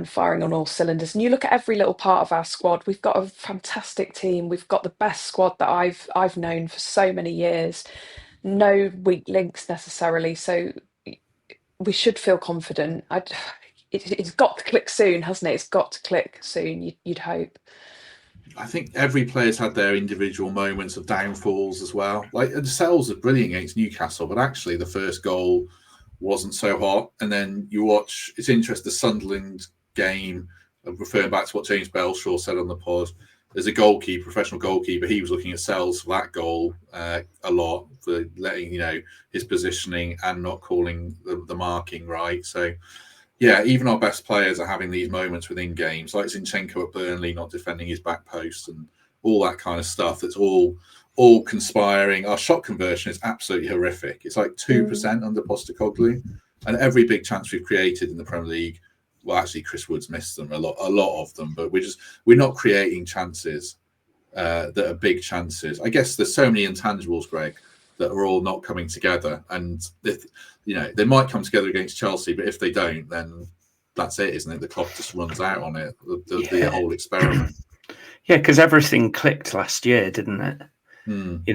firing on all cylinders. And you look at every little part of our squad. We've got a fantastic team. We've got the best squad that I've known for so many years. No weak links necessarily. So we should feel confident. It's got to click soon, hasn't it? It's got to click soon, you'd hope. I think every player's had their individual moments of downfalls as well. Like, the Sells are brilliant against Newcastle, but actually the first goal wasn't so hot. And then you watch, it's interesting, the Sunderland game, referring back to what James Belshaw said on the pod, there's a goalkeeper, professional goalkeeper, he was looking at Sells for that goal a lot, for letting, his positioning and not calling the marking right. So, yeah, even our best players are having these moments within games, like Zinchenko at Burnley not defending his back post and all that kind of stuff. That's all conspiring. Our shot conversion is absolutely horrific. It's like 2% under Postecoglou, and every big chance we've created in the Premier League, well, actually Chris Wood's missed them, a lot of them, but we're not creating chances that are big chances. I guess there's so many intangibles, Greg, that are all not coming together, and they might come together against Chelsea, but if they don't, then that's it, isn't it? The clock just runs out on it, the whole experiment. Yeah, because everything clicked last year, didn't it?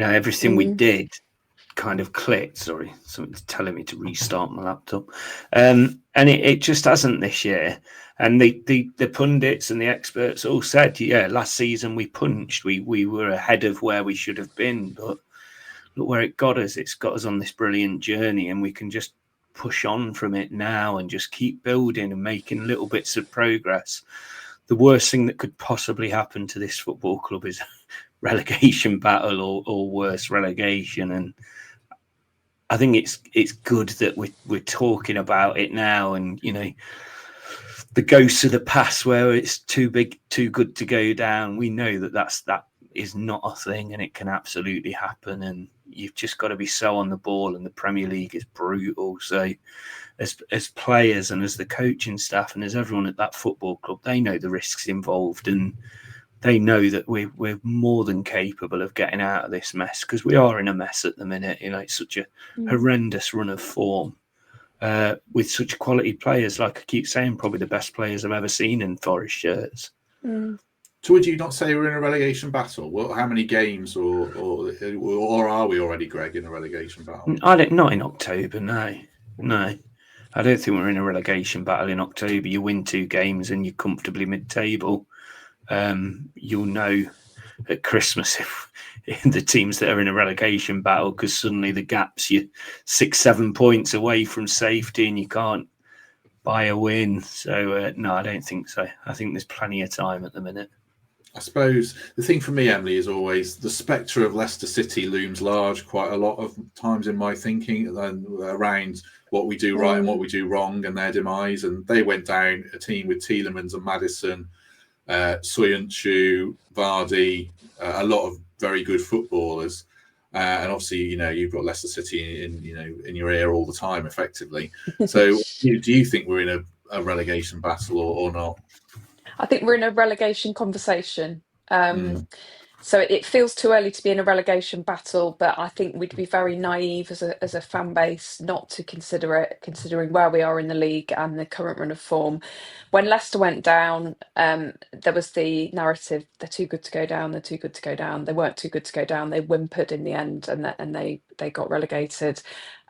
Everything we did kind of clicked. Sorry, something's telling me to restart my laptop. And it just hasn't this year. And the pundits and the experts all said, last season we punched. We were ahead of where we should have been, but look where it got us. It's got us on this brilliant journey, and we can just push on from it now and just keep building and making little bits of progress. The worst thing that could possibly happen to this football club is relegation battle or worse, relegation. And I think it's good that we're talking about it now, and the ghosts of the past where it's too big, too good to go down. We know that is not a thing, and it can absolutely happen. And you've just got to be so on the ball, and the Premier League is brutal. So as players and as the coaching staff and as everyone at that football club, they know the risks involved, and they know that we're more than capable of getting out of this mess, because we are in a mess at the minute. It's such a horrendous run of form with such quality players. Like I keep saying, probably the best players I've ever seen in Forest shirts. So would you not say we're in a relegation battle? Well, how many games or are we already, Greg, in a relegation battle? Not in October, no. I don't think we're in a relegation battle in October. You win 2 games and you're comfortably mid-table. You'll know at Christmas if the teams that are in a relegation battle, because suddenly the gap's you 6-7 points away from safety and you can't buy a win. So no, I don't think so. I think there's plenty of time at the minute. I suppose the thing for me, Emily, is always the spectre of Leicester City looms large quite a lot of times in my thinking around what we do right and what we do wrong and their demise. And they went down a team with Tielemans and Maddison, Soyuncu, Vardy, a lot of very good footballers. And obviously, you've got Leicester City in your ear all the time, effectively. So do you think we're in a relegation battle or not? I think we're in a relegation conversation. So it feels too early to be in a relegation battle, but I think we'd be very naive as a fan base not to consider it, considering where we are in the league and the current run of form. When Leicester went down, there was the narrative, they're too good to go down, they're too good to go down. They weren't too good to go down. They whimpered in the end, and they got relegated.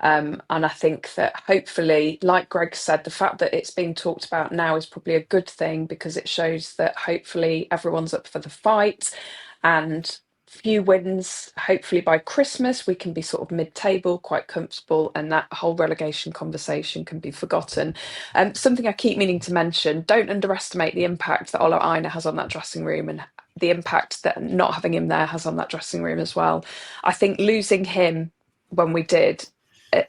And I think that hopefully, like Greg said, the fact that it's being talked about now is probably a good thing, because it shows that hopefully everyone's up for the fight. And few wins, hopefully by Christmas we can be sort of mid-table, quite comfortable, and that whole relegation conversation can be forgotten. Something I keep meaning to mention, don't underestimate the impact that Ola Aina has on that dressing room, and the impact that not having him there has on that dressing room as well. I think losing him when we did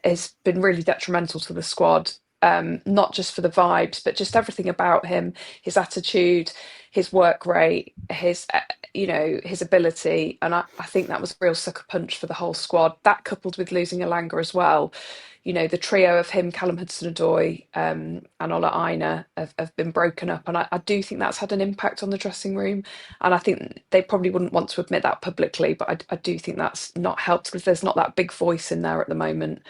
has been really detrimental to the squad. Not just for the vibes, but just everything about him, his attitude, his work rate, his ability. And I think that was a real sucker punch for the whole squad. That coupled with losing Elanga as well. The trio of him, Callum Hudson-Odoi, and Ola Aina have been broken up. And I do think that's had an impact on the dressing room. And I think they probably wouldn't want to admit that publicly, but I do think that's not helped, because there's not that big voice in there at the moment.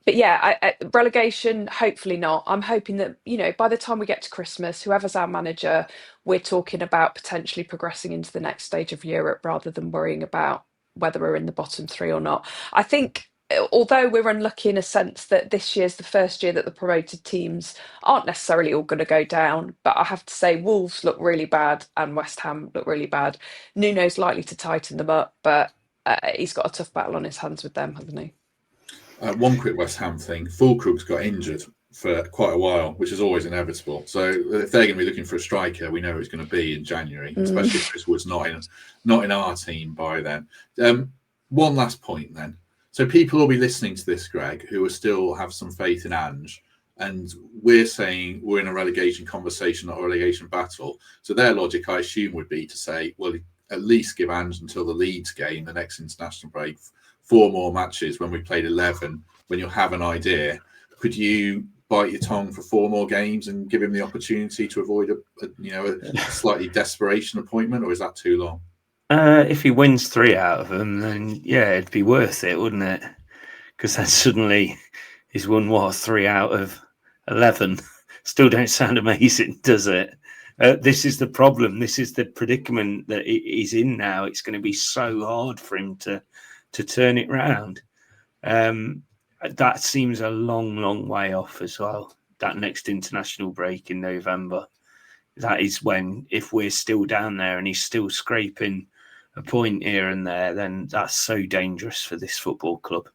But yeah, relegation, hopefully not. I'm hoping that, by the time we get to Christmas, whoever's our manager, we're talking about potentially progressing into the next stage of Europe rather than worrying about whether we're in the bottom 3 or not. I think, although we're unlucky in a sense that this year's the first year that the promoted teams aren't necessarily all going to go down, but I have to say Wolves look really bad and West Ham look really bad. Nuno's likely to tighten them up, but he's got a tough battle on his hands with them, hasn't he? One quick West Ham thing. Fulkrug's got injured for quite a while, which is always inevitable. So if they're going to be looking for a striker, we know it's going to be in January, especially if Chris Wood's not in our team by then. One last point then. So people will be listening to this, Greg, who will still have some faith in Ange, and we're saying we're in a relegation conversation, not a relegation battle. So their logic, I assume, would be to say, well, at least give Ange until the Leeds game, the next international break, 4 more matches when we played 11, when you'll have an idea. Could you bite your tongue for 4 more games and give him the opportunity to avoid a slightly desperation appointment, or is that too long? If he wins 3 out of them, then yeah, it'd be worth it, wouldn't it? Because then suddenly he's won 3 out of 11. Still don't sound amazing, does it? This is the problem. This is the predicament that he's in now. It's going to be so hard for him to turn it round. That seems a long way off as well. That next international break in November. That is when, if we're still down there and he's still scraping a point here and there, then that's so dangerous for this football club.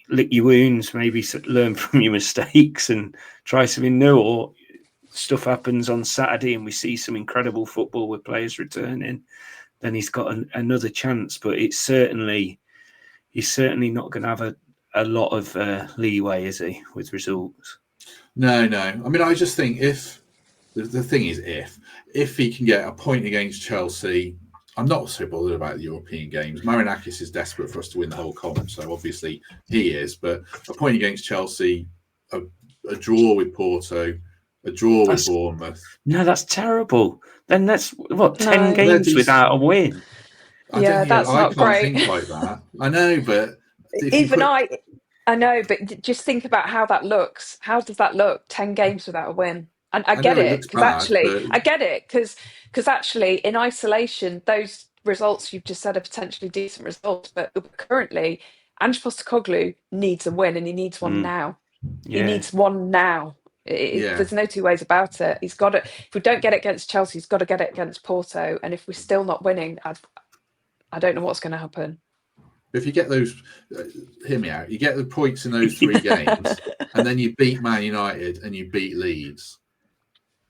Lick your wounds, maybe learn from your mistakes and try something new, or stuff happens on Saturday and we see some incredible football with players returning, then he's got another chance. But he's certainly not going to have a lot of leeway, is he, with results? No. I mean, I just think if the thing is, if he can get a point against Chelsea, I'm not so bothered about the European games. Marinakis is desperate for us to win the whole comp, so obviously he is. But a point against Chelsea, a draw with Porto, a draw with Bournemouth. No, that's terrible. Then that's 10 games without a win. I can't think like that. I know, but I know, but just think about how that looks. How does that look? 10 games without a win. And I get it, because actually in isolation, those results you've just said are potentially decent results, but currently Ange Postecoglou needs a win, and he needs one now. Yeah. He needs one now. There's no two ways about it. He's got it. If we don't get it against Chelsea, he's got to get it against Porto. And if we're still not winning, I don't know what's going to happen. If you get those, hear me out, you get the points in those 3 games, and then you beat Man United and you beat Leeds,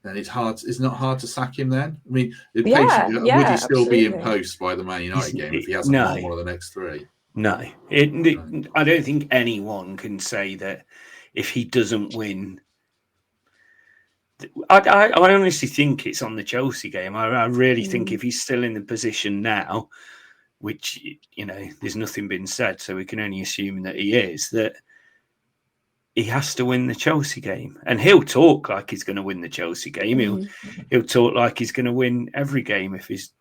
then it's hard. It's not hard to sack him then. I mean, would he still be imposed by the Man United game if he hasn't won one of the next 3? No. I don't think anyone can say that if he doesn't win. I honestly think it's on the Chelsea game. I really think if he's still in the position now, which, there's nothing been said, so we can only assume that he is, that he has to win the Chelsea game. And he'll talk like he's going to win the Chelsea game. He'll talk like he's going to win every game if he's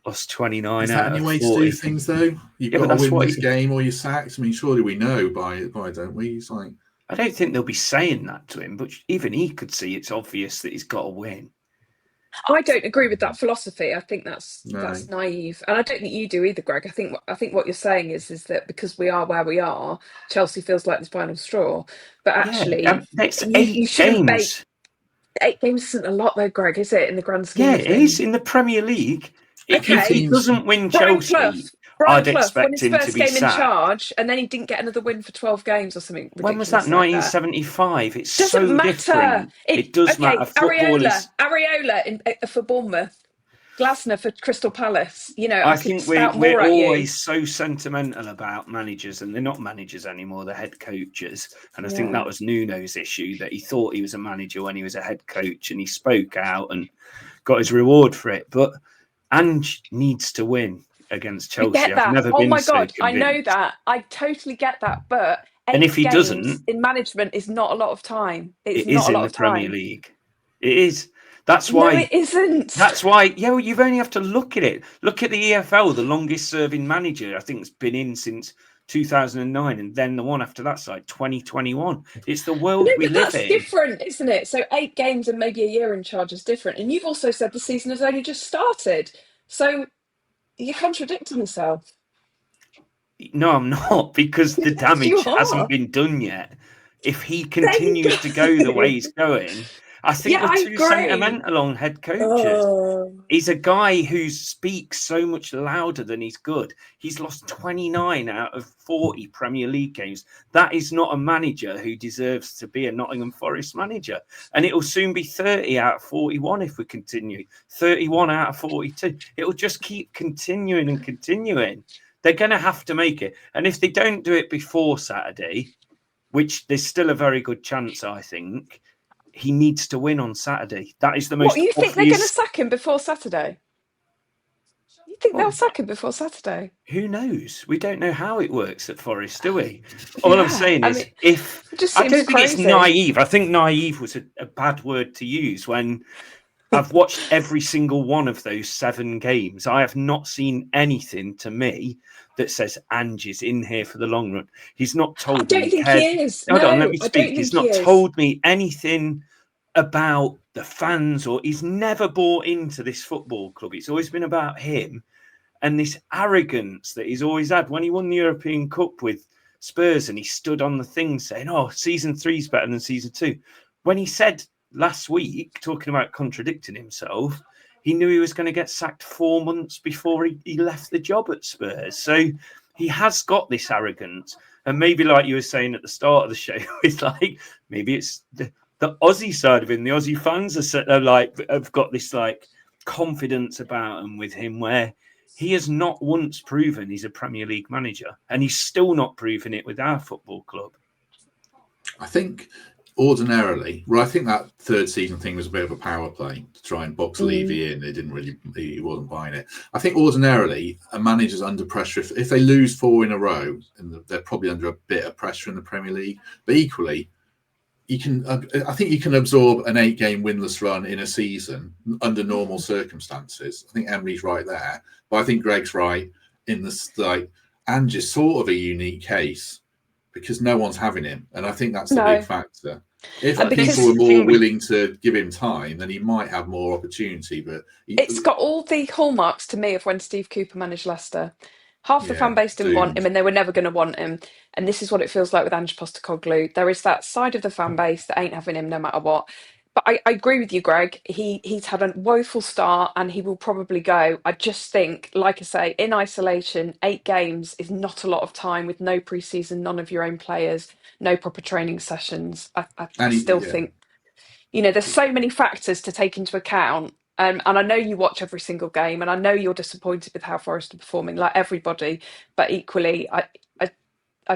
lost 29 is that out any of way 40. to do things, though? You've got to win this game or you're sacked. I mean, surely we know by don't we? He's like... I don't think they'll be saying that to him, but even he could see it's obvious that he's got to win. I don't agree with that philosophy. I think that's naive, and I don't think you do either, Greg. I think what you're saying is that because we are where we are, Chelsea feels like the final straw. But actually, that's 8 games. 8 games isn't a lot, though, Greg, is it? In the grand scheme, it is in the Premier League. If he doesn't win Chelsea, I'd expect him to be sacked. In charge, and then he didn't get anher win for 12 games or something. When was that? 1975. It's doesn't so matter. Different. It does matter. Areola for Bournemouth, Glasner for Crystal Palace. I think we're always so sentimental about managers, and they're not managers anymore. They're head coaches, and I think that was Nuno's issue, that he thought he was a manager when he was a head coach, and he spoke out and got his reward for it. But Ange needs to win against Chelsea. Get that. I've never been my so God, convinced. I know that. I totally get that. But and if he doesn't, in management is not a lot of time. It is in the Premier League. It is. That's why. No, it isn't. That's why. Yeah, well, you've only have to look at it. Look at the EFL. The longest-serving manager, I think, has been in since 2009, and then the one after that's like 2021. It's the world we live in. That's different, isn't it? So 8 games and maybe a year in charge is different. And you've also said the season has only just started. So you're contradicting yourself. No, I'm not, because the damage hasn't been done yet. If he continues to go the way he's going, I think we're too sentimental on head coaches. He's a guy who speaks so much louder than he's good. He's lost 29 out of 40 Premier League games. That is not a manager who deserves to be a Nottingham Forest manager. And it will soon be 30 out of 41 if we continue. 31 out of 42. It will just keep continuing and continuing. They're going to have to make it. And if they don't do it before Saturday, which there's still a very good chance, I think, he needs to win on Saturday. That is the most you think they're going to sack him before Saturday? You think they'll sack him before Saturday? Who knows? We don't know how it works at Forest, do we? All I'm saying is, I don't think it's naive. I think naive was a bad word to use when I've watched every single one of those 7 games. I have not seen anything to me that says Ange is in here for the long run. He's not told me. I don't think he is. Hold on, let me speak. He's not told me anything about the fans, or he's never bought into this football club. It's always been about him and this arrogance that he's always had. When he won the European Cup with Spurs and he stood on the thing saying, season 3 is better than season 2. When he said last week, talking about contradicting himself, he knew he was going to get sacked 4 months before he left the job at Spurs. So he has got this arrogance. And maybe, like you were saying at the start of the show, it's like, maybe it's the Aussie side of him, the Aussie fans are like have got this like confidence about him with him where he has not once proven he's a Premier League manager, and he's still not proving it with our football club. I think ordinarily, I think that third season thing was a bit of a power play to try and box Levy in. He wasn't buying it. I think ordinarily a manager's under pressure. If they lose 4 in a row, and they're probably under a bit of pressure in the Premier League, but equally, I think you can absorb an 8-game winless run in a season under normal circumstances. I think Emery's right there, but I think Greg's right in this. Like, Ange is sort of a unique case because no one's having him, and I think that's the big factor. If people were more willing to give him time, then he might have more opportunity. But it's got all the hallmarks to me of when Steve Cooper managed Leicester. Half the fan base didn't want him, and they were never going to want him. And this is what it feels like with Ange Postecoglou. There is that side of the fan base that ain't having him no matter what. But I agree with you, Greg. He's had a woeful start, and he will probably go. I just think, like I say, in isolation, 8 games is not a lot of time with no pre-season, none of your own players, no proper training sessions. I still think, there's so many factors to take into account. And I know you watch every single game, and I know you're disappointed with how Forest are performing, like everybody. But equally, I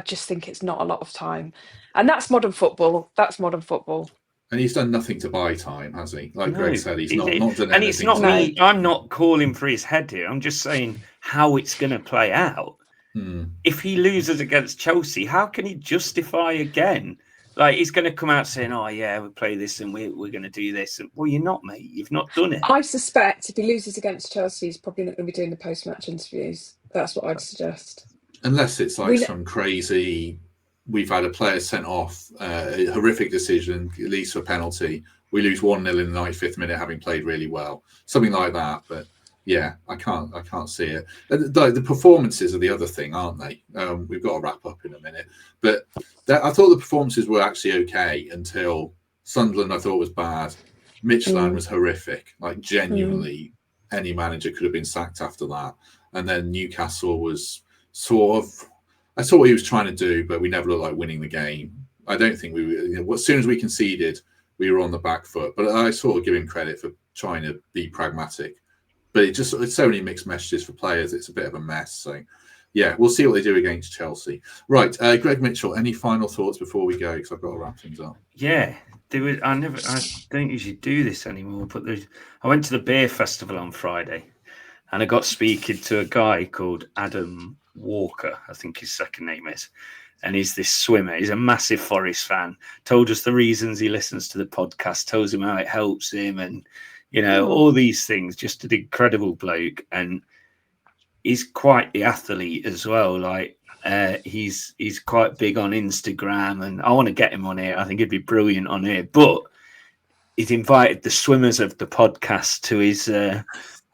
just think it's not a lot of time, and that's modern football. And he's done nothing to buy time, has he? Like Greg said, he's not done anything. And it's not me. I'm not calling for his head here. I'm just saying how it's going to play out. If he loses against Chelsea, how can he justify again? Like, he's going to come out saying, "Oh yeah, we play this and we're going to do this." And, well, you're not, mate. You've not done it. I suspect if he loses against Chelsea, he's probably not going to be doing the post-match interviews. That's what I'd suggest. Unless it's like some crazy, we've had a player sent off, a horrific decision, leads to a penalty. We lose 1-0 in the 95th minute, having played really well, something like that. But yeah, I can't see it. The performances are the other thing, aren't they? We've got to wrap up in a minute, but I thought the performances were actually okay until Sunderland. I thought was bad. Midtjylland was horrific. Like, genuinely, any manager could have been sacked after that. And then Newcastle was sort of. I saw what he was trying to do, but we never looked like winning the game. I don't think we were. As soon as we conceded, we were on the back foot. But I sort of give him credit for trying to be pragmatic. But it's so many mixed messages for players. It's a bit of a mess. So, yeah, we'll see what they do against Chelsea. Right, Greg Mitchell. Any final thoughts before we go? Because I've got to wrap things up. Yeah, I don't usually do this anymore. But I went to the beer festival on Friday, and I got speaking to a guy called Adam Walker, I think his second name is, and he's this swimmer. He's a massive Forest fan. Told us the reasons he listens to the podcast. Tells him how it helps him, and all these things. Just an incredible bloke, and he's quite the athlete as well. Like he's quite big on Instagram, and I want to get him on here. I think he'd be brilliant on here. But he's invited the swimmers of the podcast to his.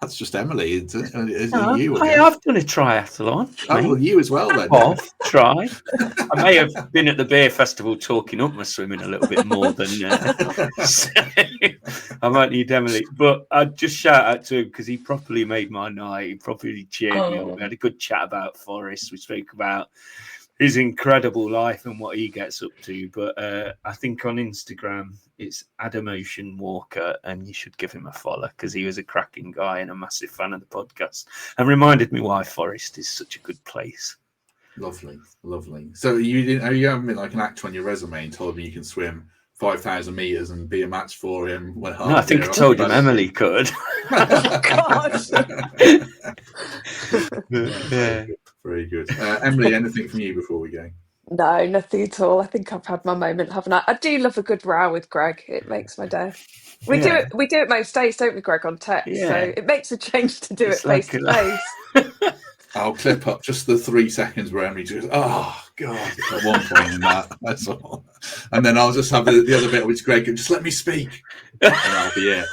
That's just Emily, isn't it? I have done a triathlon. Oh, well, you as well, then. Try. I may have been at the beer festival talking up my swimming a little bit more than. So I might need Emily, but I'd just shout out to him because he properly made my night. He properly cheered me up. We had a good chat about Forest. We spoke about his incredible life and what he gets up to. But I think on Instagram, it's Adam Ocean Walker, and you should give him a follow because he was a cracking guy and a massive fan of the podcast and reminded me why Forest is such a good place. Lovely. So you haven't been like an actor on your resume and told me you can swim 5,000 meters and be a match for him? No, I think I told him Emily could. Oh, God. Yeah. Very good. Emily, anything from you before we go? No, nothing at all. I think I've had my moment, haven't I? I do love a good row with Greg. It makes my day. We do it most days, don't we, Greg, on text? Yeah. So it makes a change to do it face to face. I'll clip up just the 3 seconds where Emily just goes, "Oh God!" at one point in that. That's all. And then I'll just have the other bit, which Greg can just let me speak, and that'll be it.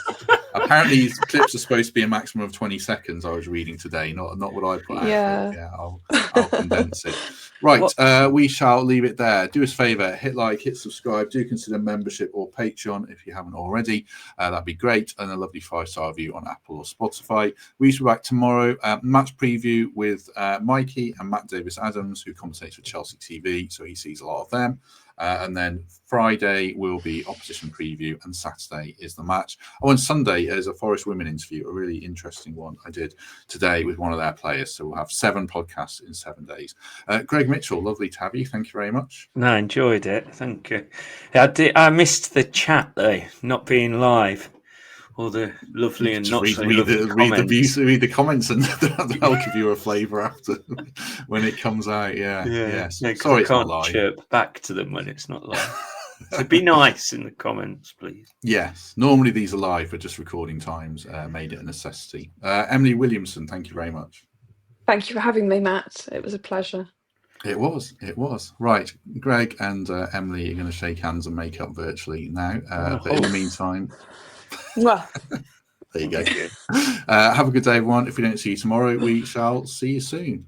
Apparently, these clips are supposed to be a maximum of 20 seconds. I was reading today, not what I put out. Yeah, I'll condense it. Right, we shall leave it there. Do us a favour, hit like, hit subscribe. Do consider membership or Patreon if you haven't already. That'd be great. And a lovely 5-star review on Apple or Spotify. We should be back tomorrow. Match preview with Mikey and Matt Davis Adams, who commentates for Chelsea TV, so he sees a lot of them. And then Friday will be opposition preview, and Saturday is the match. Oh, and Sunday is a Forest women interview, a really interesting one I did today with one of their players. So we'll have 7 podcasts in 7 days. Greg Mitchell, lovely to have you. Thank you very much. No, I enjoyed it. Thank you. I missed the chat though, not being live. All the lovely and not so lovely comments. Read the comments, and they'll give you a flavour after when it comes out. Yes. Yeah, Sorry, it's not can't live. chirp back to them when it's not live. So be nice in the comments, please. Yes. Normally these are live, but just recording times made it a necessity. Emily Williamson, thank you very much. Thank you for having me, Matt. It was a pleasure. It was. Right. Greg and Emily are going to shake hands and make up virtually now. But in the meantime... Well, there you go. Have a good day, everyone. If we don't see you tomorrow, we shall see you soon.